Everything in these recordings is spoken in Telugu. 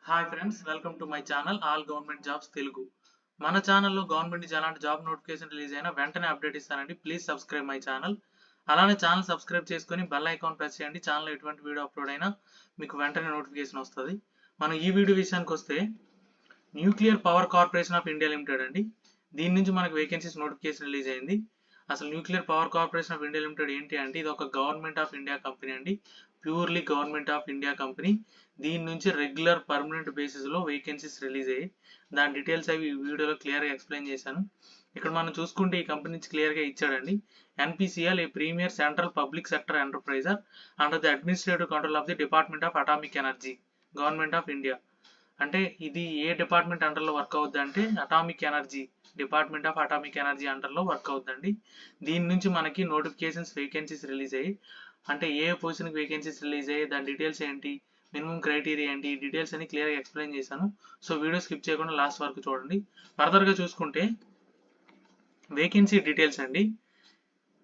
Hi friends, welcome to my channel all government jobs Telugu. మన ఛానల్లో గవర్నమెంట్ నుంచి ఎలాంటి జాబ్ నోటిఫికేషన్ రిలీజ్ అయినా వెంటనే అప్డేట్ ఇస్తానండి. Please subscribe my channel. అలానే ఛానల్ సబ్స్క్రైబ్ చేసుకొని బెల్ ఐకాన్ ప్రెస్ చేయండి. ఛానల్లో ఎటువంటి వీడియో అప్లోడ్ అయినా మీకు వెంటనే నోటిఫికేషన్ వస్తుంది. మనం ఈ వీడియో విషయానికి వస్తే nuclear power corporation of India limited అండి. దీని నుంచి మనకు వేకెన్సీస్ నోటిఫికేషన్ రిలీజ్ అయింది. అసలు nuclear power corporation of India limited ఏంటి అంటే ఇది ఒక గవర్నమెంట్ ఆఫ్ ఇండియా కంపెనీ అండి. Purely government of India company. దీని నుంచి రెగ్యులర్ పర్మనెంట్ బేసిస్ లో వేకెన్సీస్ రిలీజ్ అయ్యాయి. దాని డీటెయిల్స్ అవి ఈ వీడియోలో క్లియర్ గా ఎక్స్ప్లెయిన్ చేశాను. ఇక్కడ మనం చూసుకుంటే ఈ కంపెనీ నుంచి క్లియర్ గా ఇచ్చాడండి. NPCL a premier central public sector enterpriser under the administrative control of the department of atomic energy, government of India. అంటే ఇది ఏ డిపార్ట్మెంట్ అండర్లో వర్క్ అవుద్ది అంటే atomic energy, department of atomic energy అండర్లో వర్క్ అవుతుందండి. దీని నుంచి మనకి నోటిఫికేషన్స్ వేకెన్సీస్ రిలీజ్ అయ్యాయి. అంటే ఏ పొజిషన్కి వేకెన్సీస్ రిలీజ్ అయ్యాయి, దాని డీటెయిల్స్ ఏంటి, మినిమం క్రైటీరియా ఏంటి, ఈ డీటెయిల్స్ అన్ని క్లియర్గా ఎక్స్ప్లెయిన్ చేశాను. సో వీడియో స్కిప్ చేయకుండా లాస్ట్ వరకు చూడండి. ఫర్దర్గా చూసుకుంటే వేకెన్సీ డీటెయిల్స్ అండి.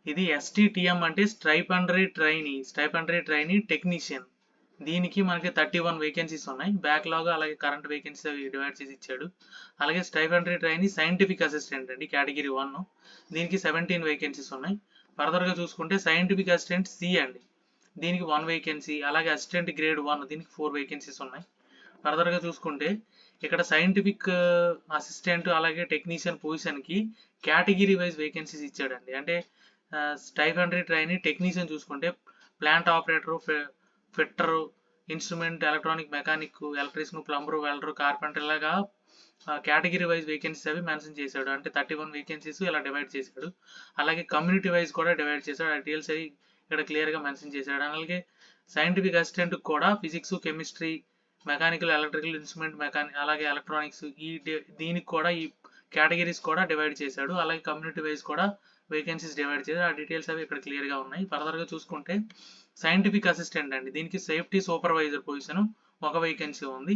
ఇది ఎస్టీటీఎం అంటే స్టైపెండరీ ట్రైనీ టెక్నీషియన్. దీనికి మనకి 31 వేకెన్సీస్ ఉన్నాయి. బ్యాక్లాగ్ అలాగే కరెంట్ వేకెన్సీ డివైడ్ చేసి ఇచ్చాడు. అలాగే స్టైపెండరీ ట్రైనీ సైంటిఫిక్ అసిస్టెంట్ అండి, కేటగిరీ 1. దీనికి 17 వేకెన్సీస్ ఉన్నాయి. ఫర్దర్గా చూసుకుంటే సైంటిఫిక్ అసిస్టెంట్ సి అండి, దీనికి 1 వేకెన్సీ. అలాగే అసిస్టెంట్ గ్రేడ్ 1 దీనికి 4 వేకెన్సీస్ ఉన్నాయి. ఫర్దర్గా చూసుకుంటే ఇక్కడ సైంటిఫిక్ అసిస్టెంట్ అలాగే టెక్నీషియన్ పొజిషన్కి కేటగిరీ వైజ్ వేకెన్సీస్ ఇచ్చాడండి. అంటే స్టైపెండరీ ట్రైనీ టెక్నీషియన్ చూసుకుంటే plant operator, fitter, instrument, electronic, mechanic, electrician, plumber, welder, carpenter ఇలాగా కేటగిరీ వైజ్ వేకెన్సీస్ అవి మెన్షన్ చేశాడు. అంటే 31 వేకెన్సీస్ ఇలా డివైడ్ చేశాడు. అలాగే కమ్యూనిటీ వైజ్ కూడా డివైడ్ చేశాడు. ఆ డీటెయిల్స్ అవి ఇక్కడ క్లియర్గా మెన్షన్ చేశాడు. అలాగే సైంటిఫిక్ అసిస్టెంట్ కూడా physics, chemistry, mechanical, electrical, instrument, అలాగే ఎలక్ట్రానిక్స్ దీనికి కూడా ఈ కేటగిరీస్ కూడా డివైడ్ చేశాడు. అలాగే కమ్యూనిటీ వైజ్ కూడా వేకెన్సీస్ డివైడ్ చేశాడు. ఆ డీటెయిల్స్ అవి ఇక్కడ క్లియర్గా ఉన్నాయి. ఫర్దర్గా చూసుకుంటే సైంటిఫిక్ అసిస్టెంట్ అండి, దీనికి సేఫ్టీ సూపర్వైజర్ పొజిషన్ 1 వేకెన్సీ ఉంది.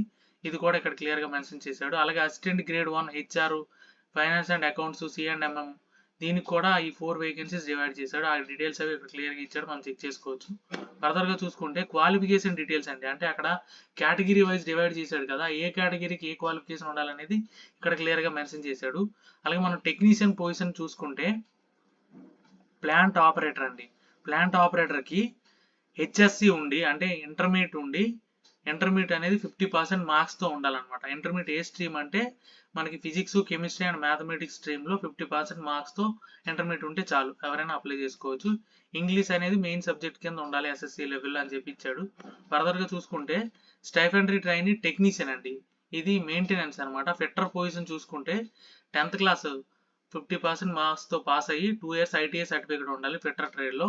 ఇది కూడా ఇక్కడ క్లియర్గా మెన్షన్ చేశాడు. అలాగే assistant grade 1 HR, finance and accounts, సిఎండ్ఎంఎం దీనికి కూడా ఈ 4 వేకెన్సీస్ డివైడ్ చేశాడు. ఆ డీటెయిల్స్ అవి ఇక్కడ క్లియర్గా ఇచ్చాడు, మనం చెక్ చేసుకోవచ్చు. ఫర్దర్గా చూసుకుంటే క్వాలిఫికేషన్ డీటెయిల్స్ అండి. అంటే అక్కడ కేటగిరీ వైజ్ డివైడ్ చేశాడు కదా, ఏ కేటగిరీకి ఏ క్వాలిఫికేషన్ ఉండాలనేది ఇక్కడ క్లియర్గా మెన్షన్ చేశాడు. అలాగే మనం టెక్నీషియన్ పొజిషన్ చూసుకుంటే ప్లాంట్ ఆపరేటర్ అండి. ప్లాంట్ ఆపరేటర్కి హెచ్ఎస్సి ఉండి అంటే ఇంటర్మీడియట్ అనేది 50% మార్క్స్తో ఉండాలన్నమాట. ఇంటర్మీడియట్ ఏ స్ట్రీమ్ అంటే మనకి ఫిజిక్స్, కెమిస్ట్రీ అండ్ మ్యాథమెటిక్స్ స్ట్రీమ్లో 50% మార్క్స్తో ఇంటర్మీడియట్ ఉంటే చాలు, ఎవరైనా అప్లై చేసుకోవచ్చు. ఇంగ్లీష్ అనేది మెయిన్ సబ్జెక్ట్ కింద ఉండాలి ఎస్ఎస్సి లెవెల్ అని చెప్పి ఇచ్చాడు. ఫర్దర్గా చూసుకుంటే స్టైపెండరీ ట్రైనీ టెక్నీషియన్ అండి, ఇది మెయింటెనెన్స్ అనమాట. ఫిట్టర్ పొజిషన్ చూసుకుంటే 10th క్లాస్ 50% మార్క్స్తో పాస్ అయ్యి 2 years ఐటీఐ సర్టిఫికేట్ ఉండాలి ఫిట్టర్ ట్రేడ్లో.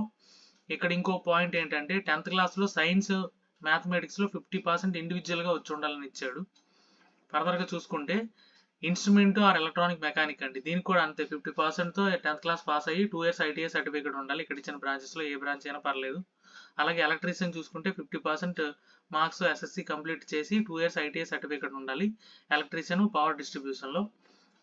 ఇక్కడ ఇంకో పాయింట్ ఏంటంటే 10th క్లాస్లో సైన్స్, మ్యాథమెటిక్స్లో 50% ఇండివిజువల్గా వచ్చి ఉండాలని ఇచ్చాడు. ఫర్దర్గా చూసుకుంటే ఇన్స్ట్రుమెంట్ ఆర్ ఎలక్ట్రానిక్ మెకానిక్ అండి, దీనికి కూడా అంతే 50%తో 10th క్లాస్ పాస్ అయ్యి 2 years ఐటీఐ సర్టిఫికేట్ ఉండాలి. ఇక్కడ ఇచ్చిన బ్రాంచెస్లో ఏ బ్రాంచ్ అయినా పర్లేదు. అలాగే ఎలక్ట్రీషియన్ చూసుకుంటే 50% మార్క్స్ ఎస్ఎస్సి కంప్లీట్ చేసి 2 years ఐటీఐ సర్టిఫికేట్ ఉండాలి ఎలక్ట్రీషియన్ పవర్ డిస్ట్రిబ్యూషన్లో.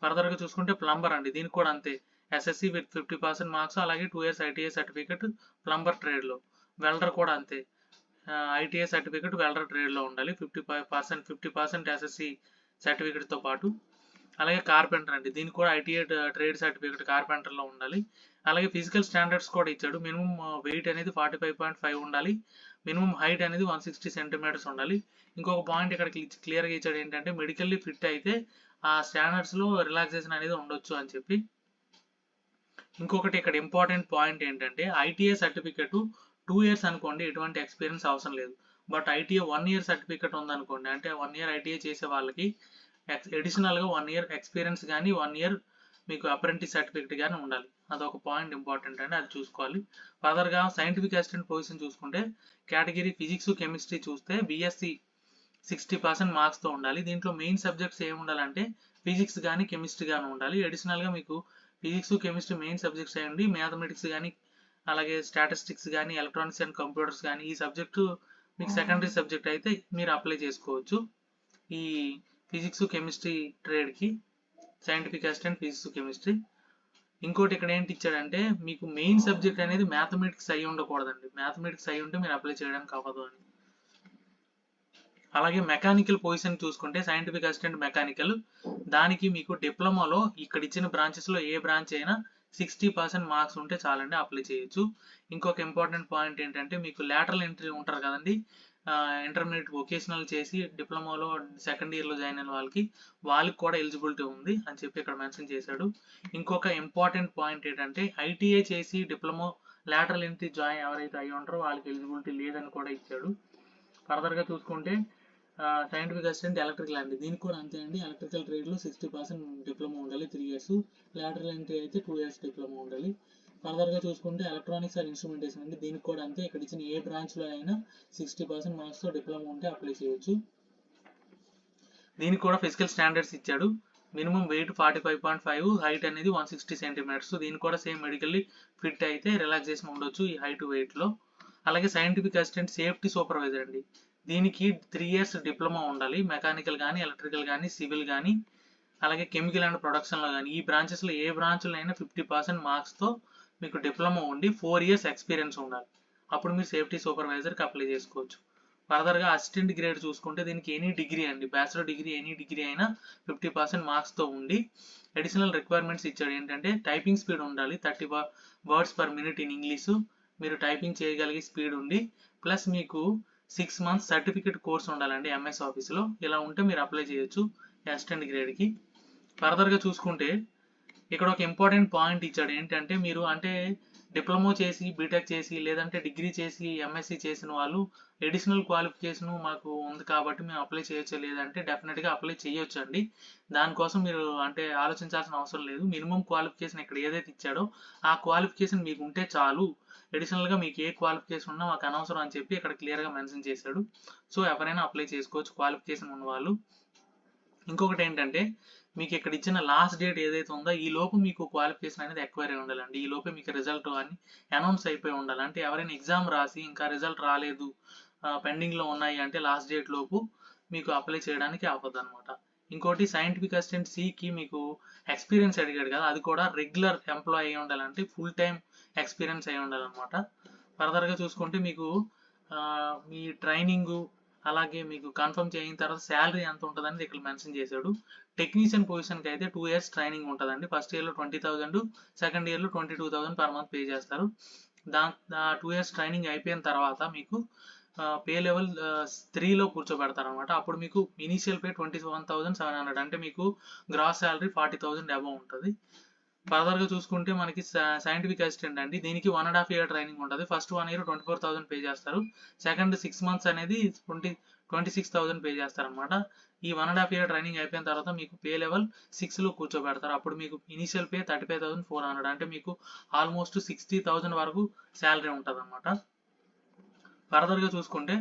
ఫర్దర్గా చూసుకుంటే ప్లంబర్ అండి, దీనికి కూడా అంతే ఎస్ఎస్సి విత్ 50% మార్క్స్ అలాగే 2 years ఐటీఐ సర్టిఫికేట్ ప్లంబర్ ట్రేడ్లో. వెల్డర్ కూడా అంతే, ఐటీఐ సర్టిఫికేట్ వెల్డర్ ట్రేడ్లో ఉండాలి 50% ఎస్ఎస్సి సర్టిఫికేట్తో పాటు. అలాగే కార్పెంటర్ అండి, దీనికి కూడా ఐటీఐ ట్రేడ్ సర్టిఫికేట్ కార్పెంటర్లో ఉండాలి. అలాగే ఫిజికల్ స్టాండర్డ్స్ కూడా ఇచ్చాడు. మినిమం వెయిట్ అనేది 45.5 ఉండాలి. మినిమం హైట్ అనేది 160 సెంటీమీటర్స్ ఉండాలి. ఇంకొక పాయింట్ ఇక్కడ క్లియర్గా ఇచ్చాడు ఏంటంటే మెడికల్లీ ఫిట్ అయితే ఆ స్టాండర్డ్స్లో రిలాక్సేషన్ అనేది ఉండొచ్చు అని చెప్పి. ఇంకొకటి ఇక్కడ ఇంపార్టెంట్ పాయింట్ ఏంటంటే ఐటీఐ సర్టిఫికేట్ 2 years అనుకోండి, ఎటువంటి ఎక్స్పీరియన్స్ అవసరం లేదు. బట్ ఐటీఐ 1 year సర్టిఫికేట్ ఉందనుకోండి, అంటే 1 year ఐటీఐ చేసే వాళ్ళకి అడిషనల్గా 1 year ఎక్స్పీరియన్స్ కానీ 1 year మీకు అప్రెంటిస్ సర్టిఫికేట్ కానీ ఉండాలి. అదొక పాయింట్ ఇంపార్టెంట్ అండి, అది చూసుకోవాలి. ఫర్దర్గా సైంటిఫిక్ అసిస్టెంట్ పొజిషన్ చూసుకుంటే కేటగిరీ ఫిజిక్స్, కెమిస్ట్రీ చూస్తే బీఎస్సీ 60% మార్క్స్తో ఉండాలి. దీంట్లో మెయిన్ సబ్జెక్ట్స్ ఏమి ఉండాలంటే ఫిజిక్స్ కానీ కెమిస్ట్రీ కానీ ఉండాలి. అడిషనల్గా మీకు ఫిజిక్స్, కెమిస్ట్రీ మెయిన్ సబ్జెక్ట్స్ అయ్యండి. మ్యాథమెటిక్స్ కానీ అలాగే స్టాటిస్టిక్స్ కానీ ఎలక్ట్రానిక్స్ అండ్ కంప్యూటర్స్ కానీ ఈ సబ్జెక్టు మీకు సెకండరీ సబ్జెక్ట్ అయితే మీరు అప్లై చేసుకోవచ్చు ఈ ఫిజిక్స్, కెమిస్ట్రీ ట్రేడ్కి. Scientific assistant physics, chemistry. ఇంకోటి ఇక్కడ ఏంటి ఇచ్చాడంటే మీకు మెయిన్ సబ్జెక్ట్ అనేది మ్యాథమెటిక్స్ అయి ఉండకూడదండి. మ్యాథమెటిక్స్ అయి ఉంటే మీరు అప్లై చేయడానికి అవ్వదు అని. అలాగే మెకానికల్ పొజిషన్ చూసుకుంటే సైంటిఫిక్ అసిస్టెంట్ మెకానికల్, దానికి మీకు డిప్లొమాలో ఇక్కడ ఇచ్చిన బ్రాంచెస్లో ఏ బ్రాంచ్ అయినా 60% మార్క్స్ ఉంటే చాలండి, అప్లై చేయొచ్చు. ఇంకొక ఇంపార్టెంట్ పాయింట్ ఏంటంటే మీకు లాటరల్ ఎంట్రీ ఉంటారు కదండి, ఇంటర్మీడియట్ వొకేషనల్ చేసి డిప్లొమాలో సెకండ్ ఇయర్లో జాయిన్ అయిన వాళ్ళకి కూడా ఎలిజిబిలిటీ ఉంది అని చెప్పి ఇక్కడ మెన్షన్ చేశాడు. ఇంకొక ఇంపార్టెంట్ పాయింట్ ఏంటంటే ఐటీఐ చేసి డిప్లొమా లాటరల్ ఎంట్రీ జాయిన్ ఎవరైతే అయ్యి ఉంటారో వాళ్ళకి ఎలిజిబిలిటీ లేదని కూడా ఇచ్చాడు. ఫర్దర్గా చూసుకుంటే సైంటిఫిక్ అసిస్టెంట్ ఎలక్ట్రికల్ అండి, దీనికి కూడా అంతే అండి. ఎలక్ట్రికల్ ట్రేడ్లో 60% డిప్లొమా ఉండాలి, 3 years. లాటరల్ ఎంట్రీ అయితే 2 years డిప్లొమా ఉండాలి. ఫర్దర్గా చూసుకుంటే ఎలక్ట్రానిక్స్ అండ్ ఇన్స్ట్రుమెంటేషన్ అండి, దీనికి కూడా అంతే. ఇక్కడ ఇచ్చిన ఏ బ్రాంచ్లో అయినా 60% మార్క్స్తో డిప్లొమా ఉంటే అప్లై చేయొచ్చు. దీనికి కూడా ఫిజికల్ స్టాండర్డ్స్ ఇచ్చాడు. మినిమం వెయిట్ 45.5, హైట్ అనేది 160 centimeters. దీనికి కూడా సేమ్ మెడికల్లీ ఫిట్ అయితే రిలాక్సేషన్ ఉండొచ్చు ఈ హైట్ వెయిట్లో. అలాగే సైంటిఫిక్ అసిస్టెంట్ సేఫ్టీ సూపర్వైజర్ అండి, దీనికి 3 years డిప్లొమా ఉండాలి, మెకానికల్ కానీ ఎలక్ట్రికల్ కానీ సివిల్ కానీ అలాగే కెమికల్ అండ్ ప్రొడక్షన్లో కానీ ఈ బ్రాంచెస్లో ఏ బ్రాంచ్లో అయినా 50% మార్క్స్తో మీకు డిప్లొమా ఉండి 4 years ఎక్స్పీరియన్స్ ఉండాలి, అప్పుడు మీరు సేఫ్టీ సూపర్వైజర్కి అప్లై చేసుకోవచ్చు. ఫర్దర్గా అసిస్టెంట్ గ్రేడ్ చూసుకుంటే దీనికి ఎనీ డిగ్రీ అండి, బ్యాచిలర్ డిగ్రీ ఎనీ డిగ్రీ అయినా 50% మార్క్స్తో ఉండి అడిషనల్ రిక్వైర్మెంట్స్ ఇచ్చాడు. ఏంటంటే టైపింగ్ స్పీడ్ ఉండాలి, 30 words per minute in English, మీరు టైపింగ్ చేయగలిగే స్పీడ్ ఉండి ప్లస్ మీకు 6 months సర్టిఫికేట్ కోర్స్ ఉండాలండి ఎంఎస్ ఆఫీస్లో. ఇలా ఉంటే మీరు అప్లై చేయొచ్చు అసిస్టెంట్ గ్రేడ్కి. ఫర్దర్గా చూసుకుంటే ఇక్కడ ఒక ఇంపార్టెంట్ పాయింట్ ఇచ్చాడు. ఏంటంటే మీరు అంటే డిప్లొమా చేసి బీటెక్ చేసి లేదంటే డిగ్రీ చేసి ఎంఎస్సి చేసిన వాళ్ళు అడిషనల్ క్వాలిఫికేషన్ మాకు ఉంది కాబట్టి మేము అప్లై చేయొచ్చా లేదంటే డెఫినెట్గా అప్లై చేయొచ్చు అండి. దానికోసం మీరు అంటే ఆలోచించాల్సిన అవసరం లేదు. మినిమం క్వాలిఫికేషన్ ఇక్కడ ఏదైతే ఇచ్చాడో ఆ క్వాలిఫికేషన్ మీకు ఉంటే చాలు, అడిషనల్గా మీకు ఏ క్వాలిఫికేషన్ ఉన్నా మాకు అనవసరం అని చెప్పి ఇక్కడ క్లియర్గా మెన్షన్ చేశాడు. సో ఎవరైనా అప్లై చేసుకోవచ్చు క్వాలిఫికేషన్ ఉన్న వాళ్ళు. ఇంకొకటి ఏంటంటే మీకు ఇక్కడ ఇచ్చిన లాస్ట్ డేట్ ఏదైతే ఉందో ఈ లోపు మీకు క్వాలిఫికేషన్ అనేది ఎక్వైర్ అయి ఉండాలండి, ఈ లోపే మీకు రిజల్ట్ అని అనౌన్స్ అయిపోయి ఉండాలి. అంటే ఎవరైనా ఎగ్జామ్ రాసి ఇంకా రిజల్ట్ రాలేదు పెండింగ్లో ఉన్నాయి అంటే లాస్ట్ డేట్ లోపు మీకు అప్లై చేయడానికి అవ్వదు అనమాట. ఇంకోటి సైంటిఫిక్ అసిస్టెంట్ సికి మీకు ఎక్స్పీరియన్స్ అడిగాడు కదా, అది కూడా రెగ్యులర్ ఎంప్లాయ్ అయి ఉండాలంటే ఫుల్ టైం ఎక్స్పీరియన్స్ అయి ఉండాలన్నమాట. ఫర్దర్గా చూసుకుంటే మీకు మీ ట్రైనింగు అలాగే మీకు కన్ఫర్మ్ చేయిన తర్వాత శాలరీ ఎంత ఉంటుందని ఇక్కడ మెన్షన్ చేశాడు. టెక్నీషియన్ పొజిషన్కి అయితే 2 years ట్రైనింగ్ ఉంటుందండి. ఫస్ట్ ఇయర్లో 20,000, సెకండ్ ఇయర్లో 22,000 per month పే చేస్తారు. 2 years ట్రైనింగ్ అయిపోయిన తర్వాత మీకు పే లెవెల్ 3లో కూర్చోబెడతారు అనమాట. అప్పుడు మీకు ఇనీషియల్ పే 21,700, అంటే మీకు గ్రాస్ శాలరీ 40,000 అబవ్ ఉంటుంది. ఫర్దర్గా చూసుకుంటే మనకి సైంటిఫిక్ అసిస్టెంట్ అండి, దీనికి 1.5 year ట్రైనింగ్ ఉంటుంది. ఫస్ట్ 1 year 24,000 పే చేస్తారు, సెకండ్ 6 months అనేది 26,000 పే చేస్తారు అనమాట. ఈ 1.5 year ట్రైనింగ్ అయిపోయిన తర్వాత మీకు పే లెవెల్ 6లో కూర్చోబెడతారు. అప్పుడు మీకు ఇనీషియల్ పే 35,400, అంటే మీకు ఆల్మోస్ట్ 60,000 వరకు శాలరీ ఉంటుంది అనమాట. ఫర్దర్గా చూసుకుంటే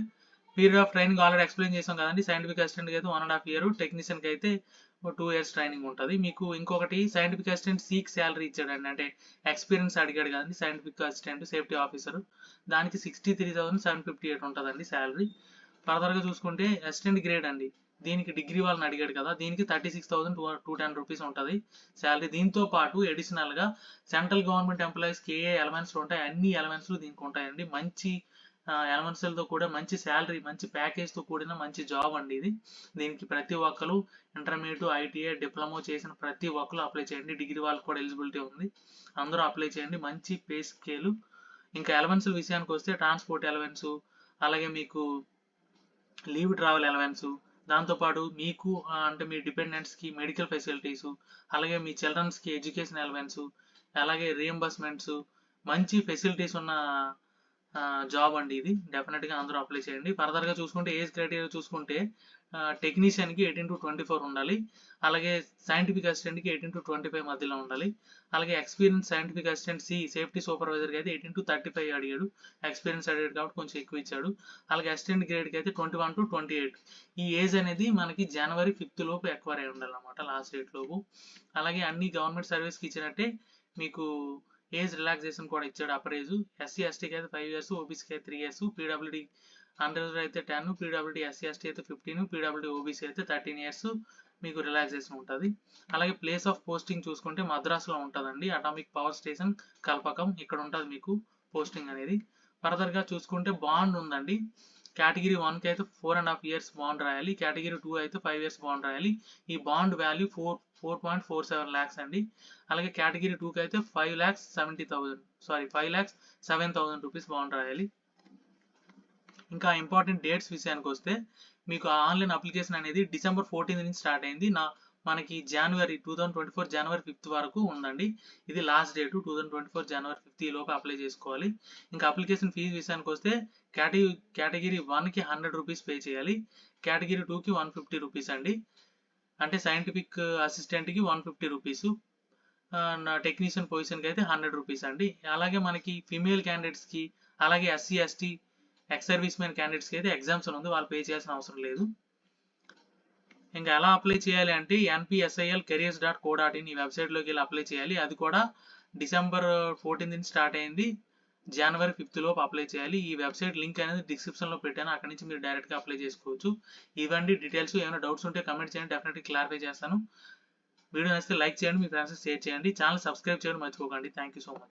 period of training already explain చేసాం కదండి. సైంటిఫిక్ అసిస్టెంట్కి అయితే 1.5 year, టెక్నీషియన్కి అయితే 2 years ట్రైనింగ్ ఉంటుంది. మీకు ఇంకొకటి సైంటిఫిక్ అసిస్టెంట్ సీక్ శాలరీ ఇచ్చాడండి, అంటే ఎక్స్పీరియన్స్ అడిగాడు కదండి. సైంటిఫిక్ అసిస్టెంట్ సేఫ్టీ ఆఫీసర్ దానికి 63,758 ఉంటుందండి శాలరీ. ఫర్దర్గా చూసుకుంటే అసిస్టెంట్ గ్రేడ్ అండి, దీనికి డిగ్రీ వాళ్ళని అడిగాడు కదా, దీనికి 36,210 రూపీస్ ఉంటుంది శాలరీ. దీంతో పాటు అడిషనల్గా సెంట్రల్ గవర్నమెంట్ ఎంప్లాయీస్కి ఏ ఎలవెన్స్లు ఉంటాయి అన్ని ఎలవెన్స్లు దీనికి ఉంటాయండి. మంచి ఎలవెన్స్లతో కూడా మంచి శాలరీ మంచి ప్యాకేజ్తో కూడిన మంచి జాబ్ అండి ఇది. దీనికి ప్రతి ఒక్కరు ఇంటర్మీడియట్ ఐటీఐ డిప్లొమా చేసిన ప్రతి ఒక్కరు అప్లై చేయండి, డిగ్రీ వాళ్ళకి కూడా ఎలిజిబిలిటీ ఉంది, అందరూ అప్లై చేయండి. మంచి పే స్కేలు. ఇంకా ఎలవెన్స్ల విషయానికి వస్తే ట్రాన్స్పోర్ట్ అలవెన్స్, అలాగే మీకు లీవ్ ట్రావెల్ అలవెన్స్, దాంతోపాటు మీకు అంటే మీ డిపెండెంట్స్కి మెడికల్ ఫెసిలిటీసు, అలాగే మీ చిల్డ్రన్స్కి ఎడ్యుకేషన్ అలవెన్స్, అలాగే రీఎంబర్స్మెంట్స్, మంచి ఫెసిలిటీస్ ఉన్న జాబ్ అండి ఇది. డెఫినెట్గా అందరూ అప్లై చేయండి. ఫర్దర్గా చూసుకుంటే ఏజ్ క్రైటీరియా చూసుకుంటే టెక్నీషియన్కి 18 to 24 ఉండాలి, అలాగే సైంటిఫిక్ అసిస్టెంట్కి 18 to 25 మధ్యలో ఉండాలి, అలాగే ఎక్స్పీరియన్స్ సైంటిఫిక్ అసిస్టెంట్ సేఫ్టీ సూపర్వైజర్కి అయితే 18 to 35 అడిగాడు. ఎక్స్పీరియన్స్ అడిగాడు కాబట్టి కొంచెం ఎక్కువ ఇచ్చాడు. అలాగే అసిస్టెంట్ గ్రేడ్కి అయితే 21 to 28. ఈ ఏజ్ అనేది మనకి January 5th లోపు ఎక్వైర్ అయి ఉండాలన్నమాట, లాస్ట్ డేట్ లోపు. అలాగే అన్ని గవర్నమెంట్ సర్వీస్కి ఇచ్చినట్టే మీకు ఏజ్ రిలాక్సేషన్ కూడా ఇచ్చాడు. అప్పర్ ఏజ్ ఎస్సీ ఎస్టీకి అయితే 5 years, ఓబీసీకి అయితే 3 years, పీడబ్ల్యూడీ అన్రిజర్వ్డ్ అయితే 10, పీడబ్ల్యూడీ ఎస్సీ ఎస్టీ అయితే 15, పీడబ్ల్యూడీ ఓబీసీ అయితే 13 years మీకు రిలాక్సేషన్ ఉంటుంది. అలాగే ప్లేస్ ఆఫ్ పోస్టింగ్ చూసుకుంటే మద్రాసులో ఉంటుందండి, అటామిక్ పవర్ స్టేషన్ కల్పకం, ఇక్కడ ఉంటుంది మీకు పోస్టింగ్ అనేది. ఫర్దర్గా చూసుకుంటే బాండ్ ఉందండి, కేటగిరీ 1కి అయితే 4.5 ఇయర్స్ బాండ్ రాయాలి. కేటగిరీ 2 అయితే 5 ఇయర్స్ బాండ్ రాయాలి. ఈ బాండ్ వాల్యూ 4.47 lakhs అండి. అలాగే కేటగిరీ 2కి అయితే 5,07,000 రూపీస్ బాండ్ రాయాలి. ఇంకా ఇంపార్టెంట్ డేట్స్ విషయానికి వస్తే మీకు ఆన్లైన్ అప్లికేషన్ అనేది December 14 నుంచి స్టార్ట్ అయింది. మనకి జనవరి 2024 జనవరి 5th వరకు ఉందండి. ఇది లాస్ట్ డేట్ 2024 జనవరి 5th ఈ లోపు అప్లై చేసుకోవాలి. ఇంకా అప్లికేషన్ ఫీజు విషయానికి వస్తే కేటగిరీ 1కి 100 రూపీస్ పే చేయాలి. కేటగిరీ 2కి 150 రూపీస్ అండి. అంటే సైంటిఫిక్ అసిస్టెంట్కి 150 రూపీస్, టెక్నీషియన్ పొజిషన్కి అయితే 100 రూపీస్ అండి. అలాగే మనకి ఫిమేల్ క్యాండిడేట్స్కి అలాగే SC ST ex service men క్యాండిడేట్స్కి అయితే ఎగ్జామ్షన్ ఉంది, వాళ్ళు పే చేయాల్సిన అవసరం లేదు. ఇంకా ఎలా అప్లై చేయాలి అంటే npsilcareers.co.in ఈ వెబ్సైట్లోకి వెళ్ళి అప్లై చేయాలి. అది కూడా December 14 నుంచి స్టార్ట్ అయింది. జనవరి 5th లోపు అప్లై చేయాలి. ఈ వెబ్సైట్ లింక్ అనేది డిస్క్రిప్షన్లో పెట్టాను, అక్కడి నుంచి మీరు డైరెక్ట్గా అప్లై చేసుకోవచ్చు. ఇవ్వండి డీటెయిల్స్. ఏమైనా డౌట్స్ ఉంటే కమెంట్ చేయండి, డెఫినెట్లీ క్లారిఫై చేస్తాను. వీడియో నచ్చితే లైక్ చేయండి, మీ ఫ్రెండ్స్కి షేర్ చేయండి. ఛానల్ సబ్స్క్రైబ్ చేయడం మర్చిపోకండి. Thank you so much.